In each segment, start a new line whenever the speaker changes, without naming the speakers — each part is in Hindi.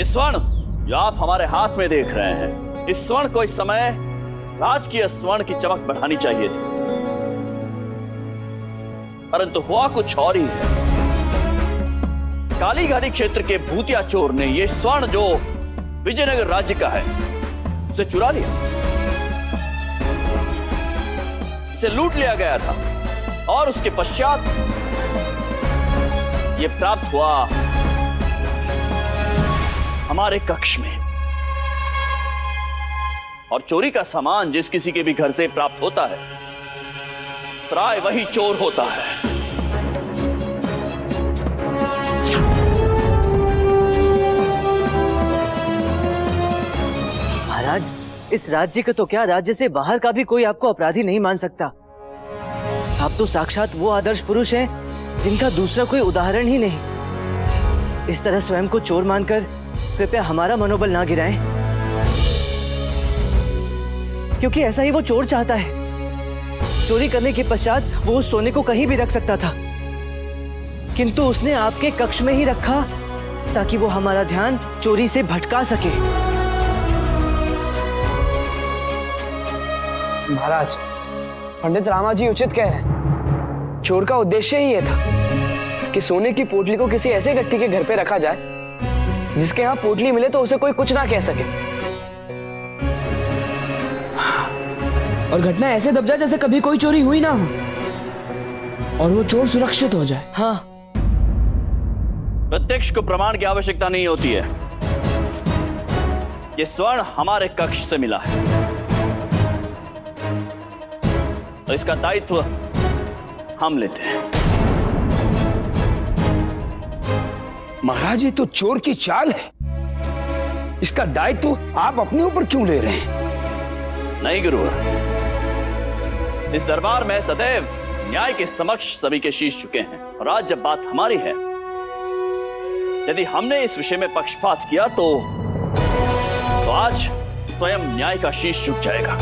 स्वर्ण जो आप हमारे हाथ में देख रहे हैं, इस स्वर्ण को इस समय राजकीय स्वर्ण की चमक बढ़ानी चाहिए थी, परंतु हुआ कुछ और ही है। कालीघाटी क्षेत्र के भूतिया चोर ने यह स्वर्ण जो विजयनगर राज्य का है उसे चुरा लिया। इसे लूट लिया गया था और उसके पश्चात यह प्राप्त हुआ हमारे कक्ष में। और चोरी का सामान जिस किसी के भी घर से प्राप्त होता है, प्राय वही चोर होता है।
महाराज, इस राज्य का तो क्या, राज्य से बाहर का भी कोई आपको अपराधी नहीं मान सकता। आप तो साक्षात वो आदर्श पुरुष हैं जिनका दूसरा कोई उदाहरण ही नहीं। इस तरह स्वयं को चोर मानकर कृपया हमारा मनोबल ना गिराएं, क्योंकि ऐसा ही वो चोर चाहता है। चोरी करने के पश्चात वो उस सोने को कहीं भी रख सकता था, किंतु उसने आपके कक्ष में ही रखा ताकि वो हमारा ध्यान चोरी से भटका सके।
महाराज, पंडित रामाजी उचित कह रहे हैं। चोर का उद्देश्य ही यह था कि सोने की पोटली को किसी ऐसे व्यक्ति के घर पे रखा जाए जिसके यहाँ पोटली मिले तो उसे कोई कुछ ना कह सके, और घटना ऐसे दब जाए जैसे कभी कोई चोरी हुई ना हो, और वो चोर सुरक्षित हो जाए।
हाँ,
प्रत्यक्ष को प्रमाण की आवश्यकता नहीं होती है। ये स्वर्ण हमारे कक्ष से मिला है, तो इसका दायित्व हम लेते हैं।
महाराज, ये तो चोर की चाल है। इसका दायित्व आप अपने ऊपर क्यों ले रहे हैं?
नहीं गुरुवर, इस दरबार में सदैव न्याय के समक्ष सभी के शीश झुके हैं, और आज जब बात हमारी है, यदि हमने इस विषय में पक्षपात किया तो आज स्वयं न्याय का शीश झुक जाएगा।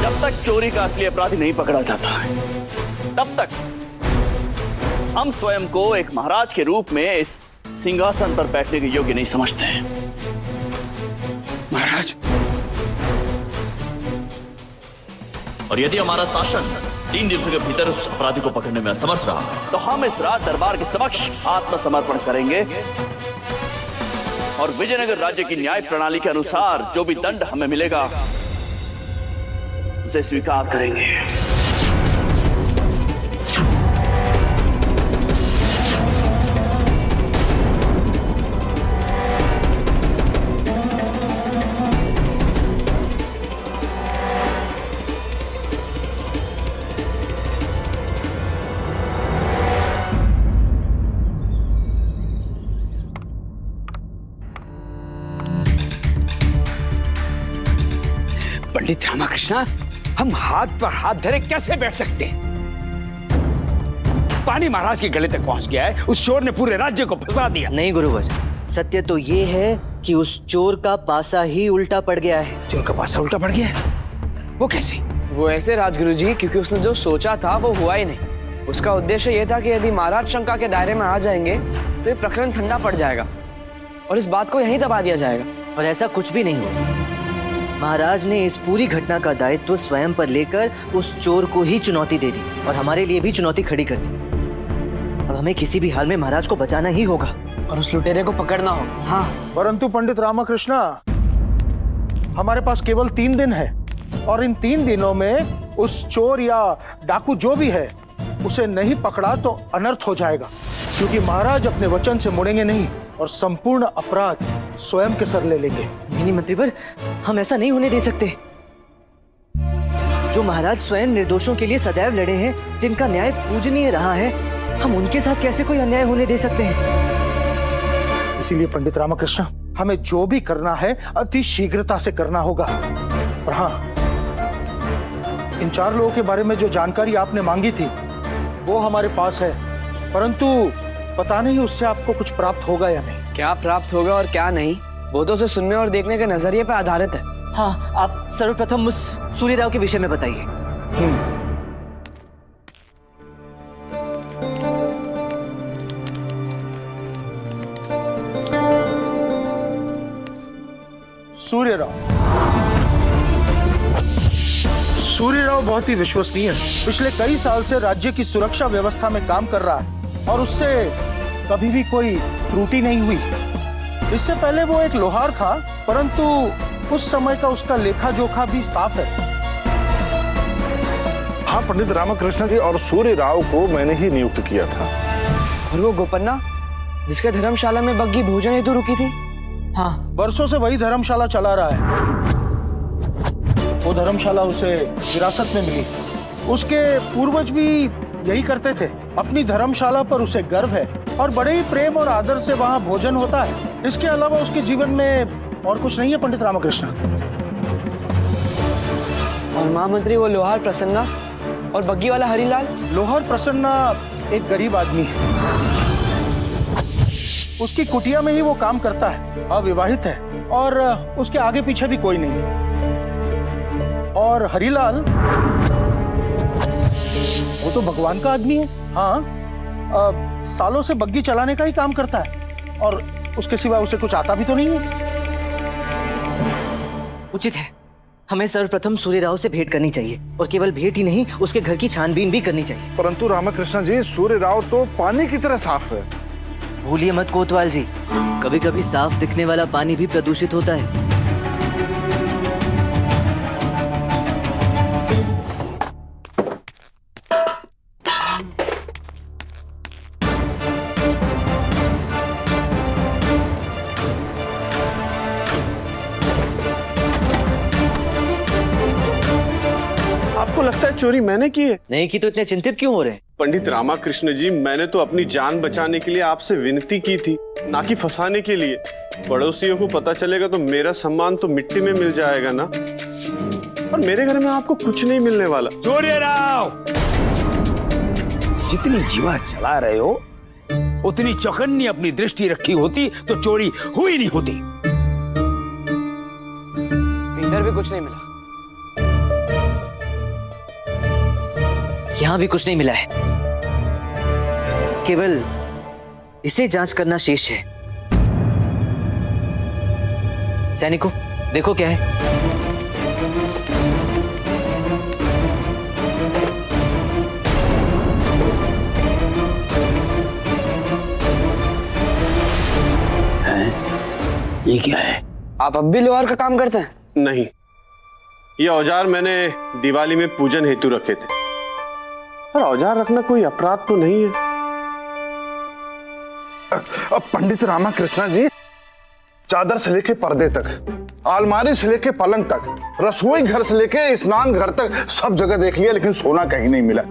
जब तक चोरी का असली अपराधी नहीं पकड़ा जाता है, तब तक हम स्वयं को एक महाराज के रूप में इस सिंहासन पर बैठने के योग्य नहीं समझते हैं।
महाराज,
और यदि हमारा शासन 3 दिनों के भीतर उस अपराधी को पकड़ने में असमर्थ रहा, तो हम इस रात दरबार के समक्ष आत्मसमर्पण करेंगे और विजयनगर राज्य की न्याय प्रणाली के अनुसार जो भी दंड हमें मिलेगा उसे स्वीकार करेंगे।
पंडित रामाकृष्ण, हम हाथ पर हाथ धरे कैसे बैठ सकते हैं? पानी महाराज के गले तक पहुंच गया है। उस चोर ने पूरे राज्य को फंसा दिया।
नहीं गुरुवर, सत्य तो ये है कि उस चोर का पासा ही उल्टा पड़ गया है।
चोर का पासा उल्टा पड़ गया है? वो कैसे?
वो ऐसे राजगुरु जी, क्योंकि उसने जो सोचा था वो हुआ ही नहीं। उसका उद्देश्य यह था कि यदि महाराज शंका के दायरे में आ जाएंगे तो ये प्रकरण ठंडा पड़ जाएगा और इस बात को यहीं दबा दिया जाएगा।
और ऐसा कुछ भी नहीं हुआ। महाराज ने इस पूरी घटना का दायित्व स्वयं पर लेकर उस चोर को ही चुनौती दे दी और हमारे लिए भी चुनौती खड़ी कर दी। अब हमें किसी भी हाल में महाराज को बचाना ही होगा
और उस लुटेरे को पकड़ना होगा।
हाँ,
परंतु पंडित रामाकृष्ण, हमारे पास केवल 3 दिन है, और इन 3 दिनों में उस चोर या डाकू जो भी है उसे नहीं पकड़ा तो अनर्थ हो जाएगा, क्योंकि महाराज अपने वचन से मुड़ेंगे नहीं और संपूर्ण अपराध स्वयं के सर ले लेंगे।
नहीं मंत्रीवर, हम ऐसा नहीं होने दे सकते। जो महाराज स्वयं निर्दोषों के लिए सदैव लड़े हैं, जिनका न्याय पूजनीय रहा है, हम उनके साथ कैसे कोई अन्याय होने दे सकते हैं?
इसीलिए पंडित रामाकृष्ण, हमें जो भी करना है अति शीघ्रता से करना होगा। और हाँ, इन 4 लोगों के बारे में जो जानकारी आपने मांगी थी वो हमारे पास है, परंतु पता नहीं उससे आपको कुछ प्राप्त होगा या नहीं।
क्या प्राप्त होगा और क्या नहीं, वो तो उसे सुनने और देखने के नजरिए पर आधारित है।
हाँ, आप सर्वप्रथम उस सूर्य राव के विषय में बताइए।
सूर्य राव बहुत ही विश्वसनीय है। पिछले कई साल से राज्य की सुरक्षा व्यवस्था में काम कर रहा है और उससे कभी भी कोई त्रुटि नहीं हुई। इससे पहले वो एक लोहार था, परंतु उस समय का उसका लेखा जोखा भी साफ है।
हाँ पंडित रामकृष्ण जी, और सूर्य राव को मैंने ही नियुक्त किया था।
और वो गोपन्ना जिसके धर्मशाला में बग्गी भोजन हेतु रुकी थी? हाँ,
वर्षों से वही धर्मशाला चला रहा है। वो धर्मशाला उसे विरासत में मिली। उसके पूर्वज भी यही करते थे। अपनी धर्मशाला पर उसे गर्व है और बड़े ही प्रेम और आदर से वहाँ भोजन होता है। इसके अलावा उसके जीवन में और कुछ नहीं है पंडित रामकृष्ण।
और महामंत्री वो लोहार प्रसन्ना और बग्गी वाला हरिलाल?
लोहार प्रसन्ना एक गरीब आदमी है। उसकी कुटिया में ही वो काम करता है, अविवाहित है और उसके आगे पीछे भी कोई नहीं। और हरिलाल वो तो भगवान का आदमी है। हाँ, सालों से बग्गी चलाने का ही काम करता है और उसके सिवा उसे कुछ आता भी तो नहीं है।
उचित है, हमें सर्वप्रथम सूर्य राव से भेंट करनी चाहिए और केवल भेंट ही नहीं, उसके घर की छानबीन भी करनी चाहिए।
परंतु रामकृष्ण जी, सूर्य राव तो पानी की तरह साफ है।
भूलिए मत कोतवाल जी, कभी कभी साफ दिखने वाला पानी भी प्रदूषित होता है।
आपको लगता है चोरी मैंने की है?
नहीं की तो इतने चिंतित क्यों हो रहे हैं?
पंडित रामकृष्ण जी, मैंने तो अपनी जान बचाने के लिए आपसे विनती की थी, ना कि फंसाने के लिए। पड़ोसियों को पता चलेगा तो मेरा सम्मान तो मिट्टी में मिल जाएगा ना। और मेरे घर में आपको कुछ नहीं मिलने वाला।
सूर्य राव, जितनी जीवा चला रहे हो उतनी चौकन्नी अपनी दृष्टि रखी होती तो चोरी हुई नहीं होती।
इधर भी कुछ नहीं मिला।
यहां भी कुछ नहीं मिला है, केवल इसे जांच करना शेष है। सैनिकों, देखो क्या है।
ये क्या है?
आप अब भी लोहार का काम करते हैं?
नहीं, ये औजार मैंने दिवाली में पूजन हेतु रखे थे। पर औजार रखना कोई अपराध तो नहीं है।
अब पंडित रामकृष्ण जी, चादर से लेके पर्दे तक, अलमारी से लेके पलंग तक, रसोई घर से लेके स्नान घर तक सब जगह देख लिया, लेकिन सोना कहीं नहीं मिला।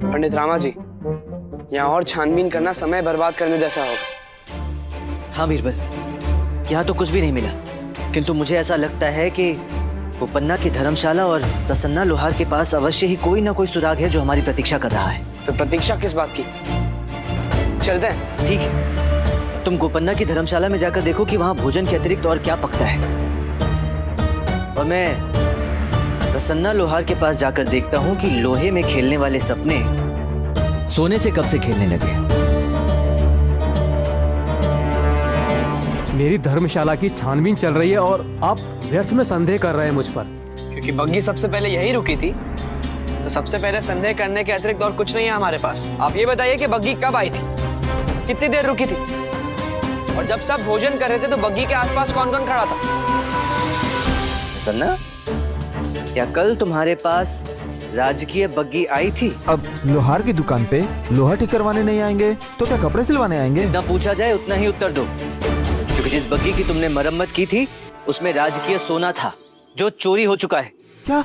पंडित रामा जी, यहाँ और छानबीन करना समय बर्बाद करने जैसा होगा।
हाँ बीरबल, यहाँ तो कुछ भी नहीं मिला, किंतु मुझे ऐसा लगता है कि गोपन्ना की धर्मशाला और प्रसन्ना लोहार के पास अवश्य ही कोई ना कोई सुराग है जो हमारी प्रतीक्षा कर रहा है।
तो प्रतीक्षा किस बात की? चलते हैं।
ठीक है, तुम गोपन्ना की धर्मशाला में जाकर देखो कि वहां भोजन के अतिरिक्त और क्या पकता है, और मैं प्रसन्ना लोहार के पास जाकर देखता हूं कि लोहे में खेलने वाले सपने सोने से कब से खेलने लगे।
मेरी धर्मशाला की छानबीन चल रही है और आप व्यर्थ में संदेह कर रहे हैं मुझ पर।
क्योंकि बग्गी सबसे पहले यही रुकी थी, तो सबसे पहले संदेह करने के अतिरिक्त और कुछ नहीं है हमारे पास। आप ये बताइए कि बग्गी कब आई थी, कितनी देर रुकी थी, और जब सब भोजन कर रहे थे तो बग्गी के आसपास कौन कौन खड़ा था?
प्रसन्ना, क्या कल तुम्हारे पास राजकीय बग्गी आई थी?
अब लोहार की दुकान पे लोहा ठीक करवाने नहीं आएंगे तो क्या कपड़े सिलवाने आएंगे?
जितना पूछा जाए उतना ही उत्तर दो, क्योंकि जिस बग्गी की तुमने मरम्मत की थी उसमें राजकीय सोना था जो चोरी हो चुका है।
क्या?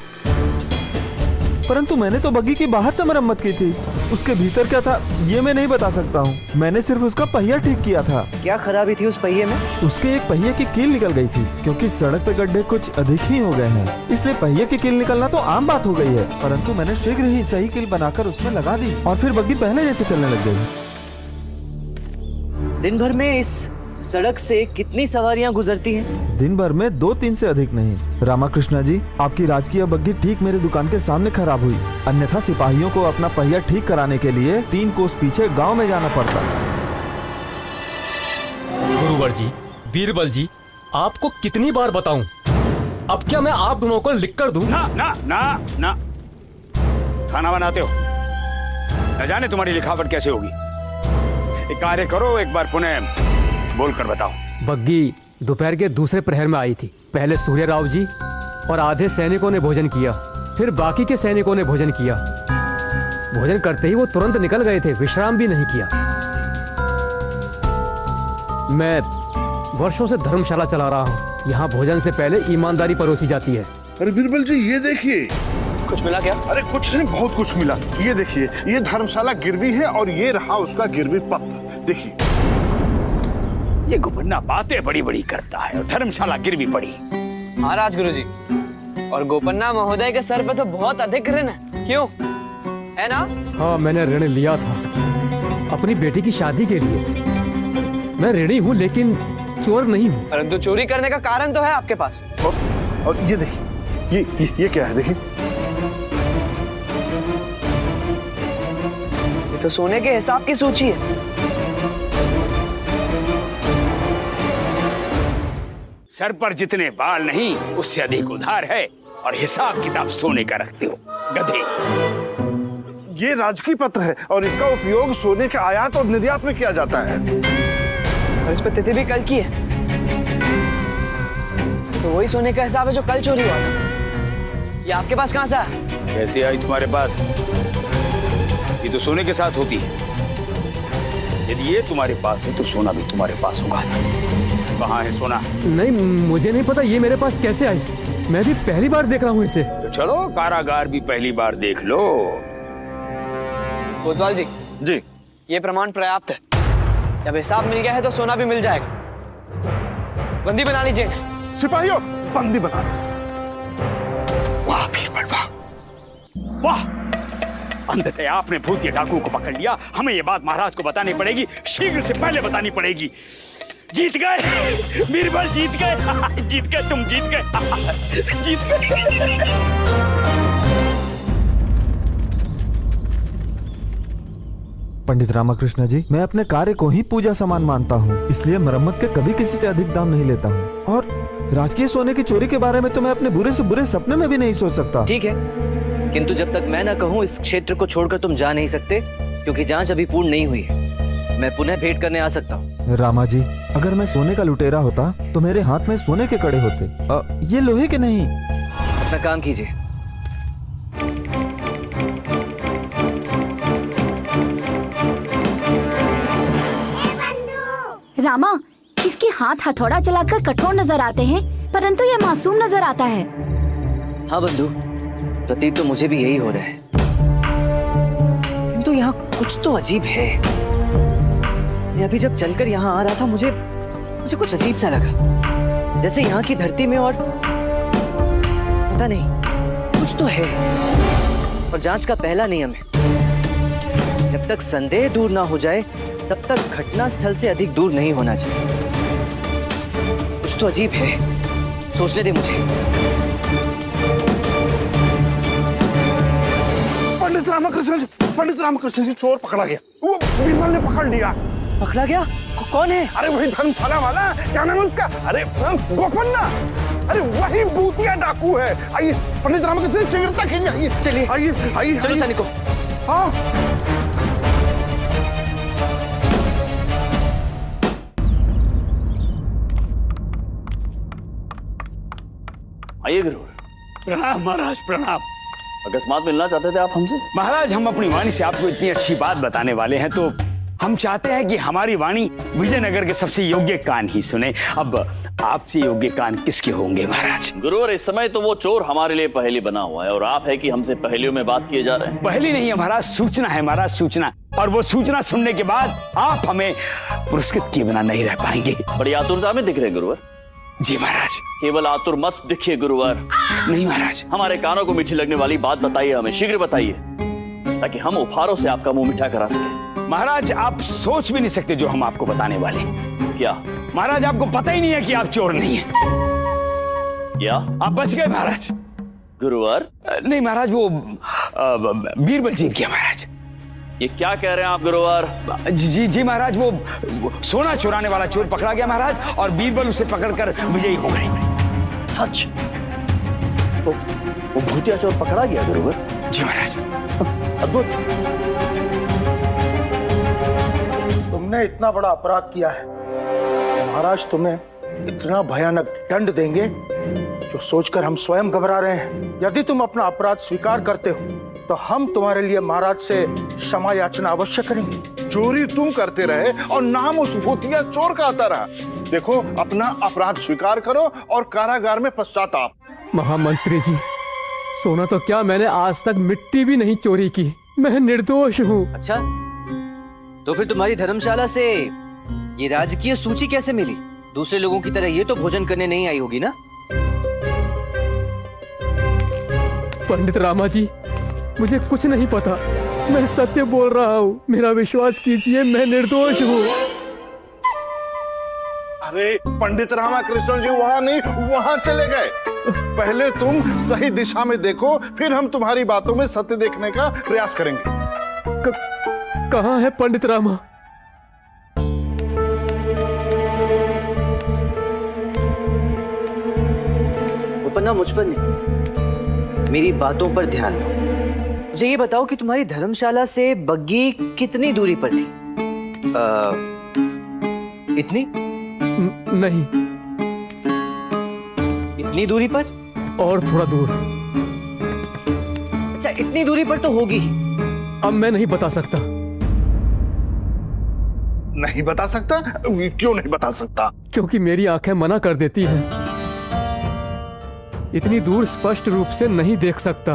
परंतु मैंने तो बग्गी की बाहर से मरम्मत की थी, उसके भीतर क्या था ये मैं नहीं बता सकता हूँ। मैंने सिर्फ उसका पहिया ठीक किया था।
क्या खराबी थी उस पहिए में?
उसके एक पहिए की कील निकल गई थी, क्योंकि सड़क पे गड्ढे कुछ अधिक ही हो गए हैं, इसलिए पहिए की कील निकलना तो आम बात हो गई है। परंतु मैंने शीघ्र ही सही कील बनाकर उसमें लगा दी और फिर बग्गी पहले जैसे चलने लग गई।
दिन भर में इस सड़क से कितनी सवारियां गुजरती हैं?
दिन भर में 2-3 से अधिक नहीं। रामाकृष्णा जी, आपकी राजकीय बग्घी ठीक मेरे दुकान के सामने खराब हुई, अन्यथा सिपाहियों को अपना पहिया ठीक कराने के लिए 3 कोस पीछे गांव में जाना पड़ता।
गुरुवर जी, बीरबल जी, आपको कितनी बार बताऊं? अब क्या मैं आप दोनों को लिख कर दूं?
ना ना ना ना, खाना बनाते हो, न जाने तुम्हारी लिखावट कैसे होगी। एक कार्य करो, एक बार पुनः बोल कर बताओ।
बग्गी दोपहर के दूसरे प्रहर में आई थी। पहले सूर्यराव जी और आधे सैनिकों ने भोजन किया, फिर बाकी के सैनिकों ने भोजन किया। भोजन करते ही वो तुरंत निकल गए थे, विश्राम भी नहीं किया। मैं वर्षों से धर्मशाला चला रहा हूँ। यहाँ भोजन से पहले ईमानदारी परोसी जाती है।
अरे बीरबल जी, ये देखिए।
कुछ मिला क्या?
अरे कुछ नहीं, बहुत कुछ मिला। ये देखिए, ये धर्मशाला गिरवी है और ये रहा उसका गिरवी पत्र। देखिए,
ये गुबन्ना बातें बड़ी बड़ी करता है और धर्मशाला गिरवी पड़ी।
महाराज गुरुजी, और गोपन्ना महोदय के सर पे तो बहुत अधिक ऋण है, क्यों? है ना?
हाँ, मैंने ऋण लिया था अपनी बेटी की शादी के लिए। मैं ऋणी हूँ लेकिन चोर नहीं हूँ।
परंतु चोरी करने का कारण तो है आपके पास।
और ये देखिए, ये क्या है? देखिए,
ये तो सोने के हिसाब की सूची है।
सर पर जितने बाल नहीं उससे अधिक उधार है और हिसाब किताब सोने का रखते हो, गधे।
ये राजकीय पत्र है और इसका उपयोग सोने के आयात और निर्यात में किया जाता है।
और इस पर तिथि भी कल की है, तो वही सोने का हिसाब है जो कल चोरी हुआ था। ये आपके पास कहां से आया?
कैसे आई तुम्हारे पास? ये तो सोने के साथ होती है। यदि ये तुम्हारे पास है तो सोना भी तुम्हारे पास होगा। कहाँ है सोना?
नहीं, मुझे नहीं पता ये मेरे पास कैसे आई। मैं भी पहली बार देख रहा हूँ इसे।
तो चलो कारागार भी पहली बार देख लो।
कोतवाल जी, ये प्रमाण पर्याप्त है। जब हिसाब मिल गया है तो सोना भी मिल जाएगा। बंदी बना लीजिए।
सिपाहियों, बंदी बना।
वाह बीरबल, वाह वाह, अंततः आपने भूतिया डाकू को पकड़ लिया। हमें ये बात महाराज को बतानी पड़ेगी, शीघ्र से पहले बतानी पड़ेगी। जीत गए बीरबल, जीत गए। जीत गए, तुम जीत गए। जीत गए।
पंडित रामाकृष्ण जी, मैं अपने कार्य को ही पूजा समान मानता हूँ, इसलिए मरम्मत के कभी किसी से अधिक दाम नहीं लेता हूँ। और राजकीय सोने की चोरी के बारे में तो मैं अपने बुरे से बुरे सपने में भी नहीं सोच सकता।
ठीक है, किंतु जब तक मैं ना कहूँ इस क्षेत्र को छोड़कर तुम जा नहीं सकते, क्योंकि जांच अभी पूर्ण नहीं हुई है। मैं पुनः भेंट करने आ सकता हूँ।
रामा जी, अगर मैं सोने का लुटेरा होता तो मेरे हाथ में सोने के कड़े होते, ये लोहे के नहीं।
अपना काम कीजिए।
रामा, इसके हाथ हथौड़ा चलाकर कठोर नजर आते हैं, परंतु यह मासूम नजर आता है।
हाँ बंधु, प्रतीत तो मुझे भी यही हो रहा है, किंतु यहाँ कुछ तो अजीब है। मैं अभी जब चलकर यहाँ आ रहा था, मुझे कुछ अजीब सा लगा, जैसे यहाँ की धरती में और पता नहीं कुछ तो है। और जांच का पहला नियम है, जब तक संदेह दूर ना हो जाए तब तक घटना स्थल से अधिक दूर नहीं होना चाहिए। कुछ तो अजीब है, सोचने दे मुझे।
पंडित रामाकृष्ण जी, चोर पकड़ा गया। वो बीरबल ने पकड़ लिया।
पकड़ा गया? कौन है?
अरे वही धर्मशाला वाला, क्या नाम है उसका? अरे गोपन्ना। अरे वही भूतिया डाकू है। आइए पंडित रामाकृष्ण, शीघ्रता कीजिए। आइए,
चलिए,
आइए आइए।
चलो सैनिकों।
हाँ,
आइए गुरु।
प्रणाम महाराज, प्रणाम।
अकस्मात मिलना चाहते थे आप हमसे?
महाराज, हम अपनी वाणी से आपको इतनी अच्छी बात बताने वाले हैं, तो हम चाहते हैं कि हमारी वाणी विजयनगर के सबसे योग्य कान ही सुने। अब आपसे योग्य कान किसके होंगे महाराज?
गुरुवर, इस समय तो वो चोर हमारे लिए पहेली बना हुआ है और आप है कि हमसे पहेलियों में बात किए जा रहे हैं।
पहेली नहीं है महाराज, सूचना है महाराज, सूचना। और वो सूचना सुनने के बाद आप हमें पुरस्कृत किए बिना नहीं रह पाएंगे।
बड़ी आतुरता में दिख रहे गुरुवर।
जी महाराज।
केवल आतुर मत दिखिए गुरुवर।
नहीं महाराज।
हमारे कानों को मीठी लगने वाली बात बताइए, हमें शीघ्र बताइए, ताकि हम उपहारों से आपका मुंह मीठा करा सके।
महाराज आप सोच भी नहीं सकते जो हम आपको बताने वाले।
क्या
महाराज आपको पता ही नहीं है कि आप चोर नहीं है।
क्या
आप बच गए महाराज।
गुरुवर?
नहीं महाराज, वो बीरबल जीत गया महाराज।
ये क्या कह रहे हैं आप गुरुवर?
जी महाराज, वो सोना चुराने वाला चोर पकड़ा गया महाराज, और बीरबल उसे पकड़कर विजयी हो गए।
सच? वो भूतिया चोर पकड़ा गया गुरुवर?
जी महाराज।
अद्भुत।
तुमने इतना बड़ा अपराध किया है, महाराज तुम्हें इतना भयानक दंड देंगे जो सोचकर हम स्वयं घबरा रहे हैं। यदि तुम अपना अपराध स्वीकार करते हो तो हम तुम्हारे लिए महाराज से क्षमा याचना अवश्य करेंगे।
चोरी तुम करते रहे और नाम उस भूतिया चोर का आता रहा। देखो, अपना अपराध स्वीकार करो और कारागार में पश्चाताप।
महामंत्री जी, सोना तो क्या, मैंने आज तक मिट्टी भी नहीं चोरी की। मैं निर्दोष हूँ।
अच्छा, तो फिर तुम्हारी धर्मशाला से ये राजकीय सूची कैसे मिली? दूसरे लोगों की तरह ये तो भोजन करने नहीं आई होगी ना?
पंडित रामा जी, मुझे कुछ नहीं पता। मैं सत्य बोल रहा हूँ, मेरा विश्वास कीजिए, मैं निर्दोष हूँ।
अरे पंडित रामाकृष्ण जी वहां नहीं, वहां चले गए। पहले तुम सही दिशा में देखो, फिर हम तुम्हारी बातों में सत्य देखने का प्रयास करेंगे।
कहाँ है पंडित रामा?
उपन्ना, मुझ पर नहीं, मेरी बातों पर ध्यान दो। मुझे ये बताओ कि तुम्हारी धर्मशाला से बग्गी कितनी दूरी पर थी? इतनी?
नहीं।
इतनी दूरी पर?
और थोड़ा दूर।
अच्छा, इतनी दूरी पर तो होगी।
अब मैं नहीं बता सकता।
नहीं बता सकता? क्यों नहीं बता सकता?
क्योंकि मेरी आंखें मना कर देती हैं। इतनी दूर स्पष्ट रूप से नहीं देख सकता।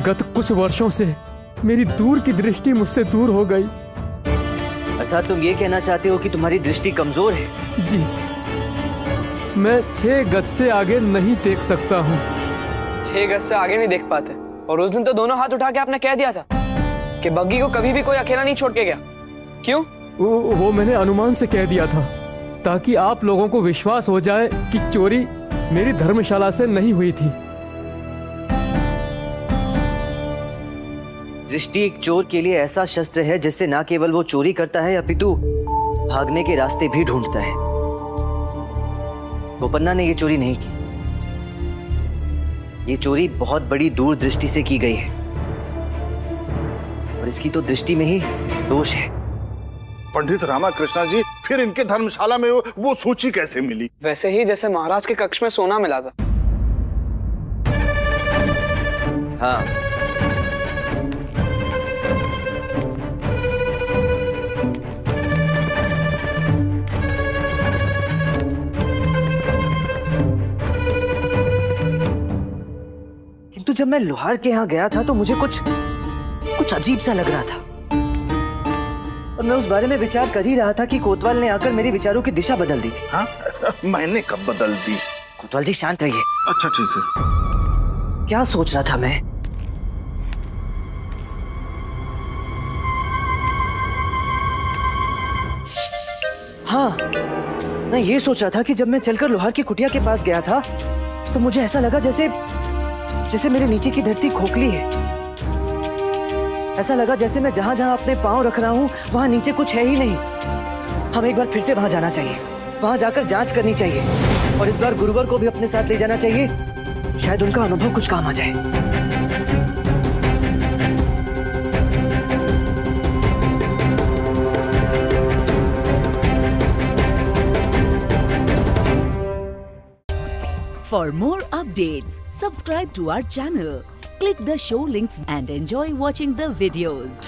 गत कुछ वर्षों से मेरी दूर की दृष्टि मुझसे दूर हो गई।
अर्थात तुम ये कहना चाहते हो कि तुम्हारी दृष्टि कमजोर है?
जी, मैं 6 गज से आगे नहीं देख सकता हूँ।
6 गज से आगे नहीं देख पाते? और उस दिन तो दोनों हाथ उठा के आपने कह दिया था कि बग्गी को कभी भी कोई अकेला नहीं छोड़ के गया। क्यों?
वो मैंने अनुमान से कह दिया था, ताकि आप लोगों को विश्वास हो जाए कि चोरी मेरी धर्मशाला से नहीं हुई थी।
दृष्टि एक चोर के लिए ऐसा शस्त्र है जिससे न केवल वो चोरी करता है, अपितु भागने के रास्ते भी ढूंढता है। गोपन्ना ने ये चोरी नहीं की। ये चोरी बहुत बड़ी दूरदृष्टि से की गई है, और इसकी तो दृष्टि में ही दोष है।
पंडित रामाकृष्ण जी, फिर इनके धर्मशाला में वो सूची कैसे मिली?
वैसे ही जैसे महाराज के कक्ष में सोना मिला था।
हाँ, किंतु जब मैं लोहार के यहाँ गया था तो मुझे कुछ अजीब सा लग रहा था, और मैं उस बारे में विचार कर ही रहा था कि कोतवाल ने आकर मेरे विचारों की दिशा बदल दी थी।
हाँ? मैंने कब बदल दी?
कोतवाल जी शांत रहिए।
अच्छा ठीक है।
क्या सोच रहा था मैं? हाँ, मैं ये सोच रहा था कि जब मैं चलकर लोहार की कुटिया के पास गया था तो मुझे ऐसा लगा जैसे मेरे नीचे की धरती खोखली है। ऐसा लगा जैसे मैं जहां जहां अपने पांव रख रहा हूं वहां नीचे कुछ है ही नहीं। हमें एक बार फिर से वहां जाना चाहिए, वहां जाकर जांच करनी चाहिए, और इस बार गुरुवर को भी अपने साथ ले जाना चाहिए। शायद उनका अनुभव कुछ काम आ जाए।
For more updates, subscribe to our channel, click the show links and enjoy watching the videos.